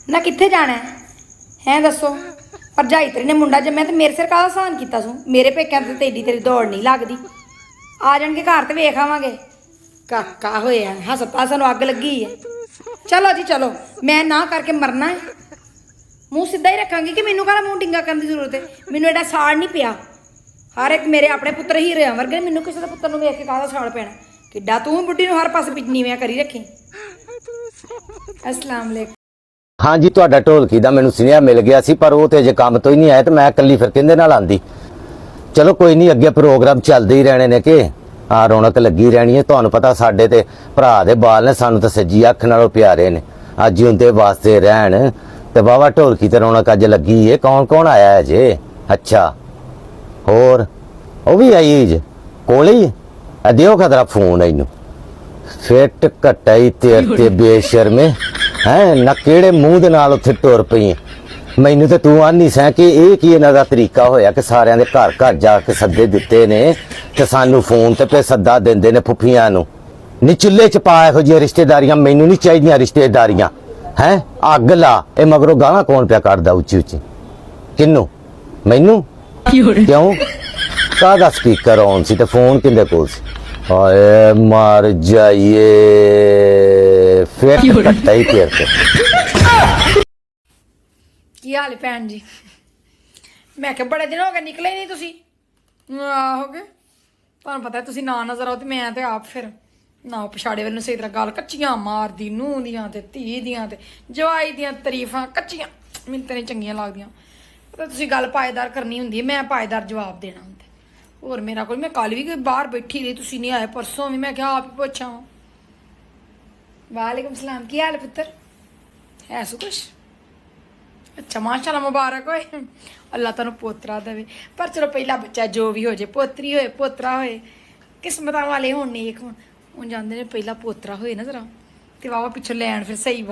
ना कित्थे जाना है दसो। भरजाई तेरी ने मुंडा जम्मिया तो मेरे सिर का आसान किया तू। मेरे पेक्या ते तेरी तेरी दौड़ नहीं लगती। आ जाएंगे घर तो वेख आवांगे। काका होया हस्पताल सानू अग लगी है। चलो जी चलो, मैं ना करके मरना है। मूँह सीधा ही रखांगी कि मैनू कहना मूँह डिंगा करने की जरूरत है। मैनू एडा साड़ नहीं पिया। हर एक मेरे अपने पुत्र हीरे वर्गे, मैनू किसी के पुत्र वेख के काहदा साड़ पैना। किड्डा तू बुढ़ी नूं हर पासे नीवियां करी रखी। अस्सलाम वालेकुम। हाँ जी, ਤੁਹਾਡਾ ਢੋਲਕੀ ਦਾ ਮੈਨੂੰ ਸੁਨੇਹਾ ਮਿਲ ਗਿਆ ਸੀ, ਪਰ ਉਹ ਤੇ ਅਜੇ ਕੰਮ ਤੋਂ ਹੀ ਨਹੀਂ ਆਇਆ ਤੇ ਮੈਂ ਇਕੱਲੀ ਫਿਰ ਕਿਹਦੇ ਨਾਲ ਆਂਦੀ। ਚਲੋ ਕੋਈ ਨਹੀਂ, ਅੱਗੇ ਪ੍ਰੋਗਰਾਮ ਚੱਲਦੇ ਹੀ ਰਹਿਣੇ ਨੇ ਕਿ ਆ ਰੌਣਕ ਲੱਗੀ ਰਹਿਣੀ ਹੈ। ਤੁਹਾਨੂੰ ਪਤਾ ਸਾਡੇ ਤੇ ਭਰਾ ਦੇ ਬਾਲ ਨੇ, ਸਾਨੂੰ ਤਾਂ ਸੱਜੀ ਅੱਖ ਨਾਲੋਂ ਪਿਆਰੇ ਨੇ। ਅੱਜ ਹੁੰਦੇ ਵਾਸਤੇ ਰਹਿਣ ਤੇ ਵਾਵਾ ਢੋਲਕੀ ਤੇ ਰੌਣਕ ਅੱਜ ਲੱਗੀ ਹੈ। ਕੌਣ ਕੌਣ ਆਇਆ ਹੈ ਜੇ? ਅੱਛਾ, ਹੋਰ ਉਹ ਵੀ ਆਈ ਜੇ ਕੋਲੇ ਹੀ ਦਿਓ ਖਤਰਾ ਫੋਨ ਇਹਨੂੰ। ਫਿੱਟ ਘਟਾਈ ਤੇ ਬੇਸ਼ਰਮੇ ਹੈ ਨਾ, ਕਿਹੜੇ ਮੂੰਹ ਦੇ ਨਾਲ ਉੱਥੇ ਟੁਰ ਪਈ। ਮੈਨੂੰ ਤੇ ਤੂੰ ਆਨੀ ਸੈਂ ਕਿ ਇਹ ਕੀ ਇਹਨਾਂ ਦਾ ਤਰੀਕਾ ਹੋਇਆ ਕਿ ਸਾਰਿਆਂ ਦੇ ਘਰ ਘਰ ਜਾ ਕੇ ਸੱਦੇ ਦਿੱਤੇ ਨੇ ਤੇ ਸਾਨੂੰ ਫੋਨ ਤੇ ਸੱਦਾ ਦਿੰਦੇ ਨੇ ਫੁੱਫੀਆਂ ਨੂੰ। ਨੀ ਚੁੱਲ੍ਹੇ ਚ ਪਾ ਇਹੋ ਜਿਹੀਆਂ ਰਿਸ਼ਤੇਦਾਰੀਆਂ ਮੈਨੂੰ ਨਹੀਂ ਚਾਹੀਦੀਆਂ। ਰਿਸ਼ਤੇਦਾਰੀਆਂ ਹੈ ਅੱਗ ਲਾ। ਇਹ ਮਗਰੋਂ ਗਾਲਾਂ ਕੌਣ ਪਿਆ ਕੱਢਦਾ ਉੱਚੀ ਉੱਚੀ? ਕਿਹਨੂੰ? ਮੈਨੂੰ? ਕਿਉਂ? ਕਾਹਦਾ ਸਪੀਕਰ ਔਨ ਸੀ ਤੇ ਫੋਨ ਕਿਹਦੇ ਕੋਲ ਸੀ? ਹਾਏ ਮਰ ਜਾਈਏ। ਫਿਰ ਕੱਟਾ ਹੀ ਫੇਰ ਤੇ ਕੀ ਹਾਲ ਹੈ ਭੈਣ ਜੀ? ਮੈਂ ਕਿਹਾ ਬੜੇ ਦਿਨ ਹੋ ਗਏ ਨਿਕਲੇ ਨਹੀਂ ਤੁਸੀਂ। ਆਹੋਗੇ ਤੁਹਾਨੂੰ ਪਤਾ ਤੁਸੀਂ ਨਾ ਨਜ਼ਰ ਆਓ ਤੇ ਮੈਂ ਤੇ ਆਪ ਫਿਰ ਨਾ ਪਛਾੜੇ ਵੱਲ ਨੂੰ ਸਹੀ ਤਰ੍ਹਾਂ ਗੱਲ ਕੱਚੀਆਂ ਮਾਰਦੀ। ਨੂੰਹ ਦੀਆਂ ਤੇ ਧੀ ਦੀਆਂ ਤੇ ਜਵਾਈ ਦੀਆਂ ਤਾਰੀਫਾਂ ਕੱਚੀਆਂ ਮੈਨੂੰ ਤਾਂ ਨਹੀਂ ਚੰਗੀਆਂ ਲੱਗਦੀਆਂ। ਪਤਾ ਤੁਸੀਂ ਗੱਲ ਪਾਏਦਾਰ ਕਰਨੀ ਹੁੰਦੀ ਹੈ, ਮੈਂ ਪਾਏਦਾਰ ਜਵਾਬ ਦੇਣਾ ਹੁੰਦਾ। ਹੋਰ ਮੇਰਾ ਕੋਈ, ਮੈਂ ਕੱਲ ਵੀ ਬਾਹਰ ਬੈਠੀ ਰਹੀ, ਤੁਸੀਂ ਨਹੀਂ ਆਏ। ਪਰਸੋਂ ਵੀ ਮੈਂ ਕਿਹਾ ਆਪ ਹੀ ਪੁੱਛਾਂ। वालेकुम सलाम। की हाल है पुत्र? है सो कुछ? अच्छा माशाल्लाह, मुबारक होए। अल्लाह तुहानू पोतरा देवे। पर चलो पहला बच्चा जो भी हो जाए, पोतरी होए पोतरा होए, किस्मत वाले होने एक हुण जांदे ने पहला पोतरा होए ना जरा ते वावा पिछों लैन फिर सही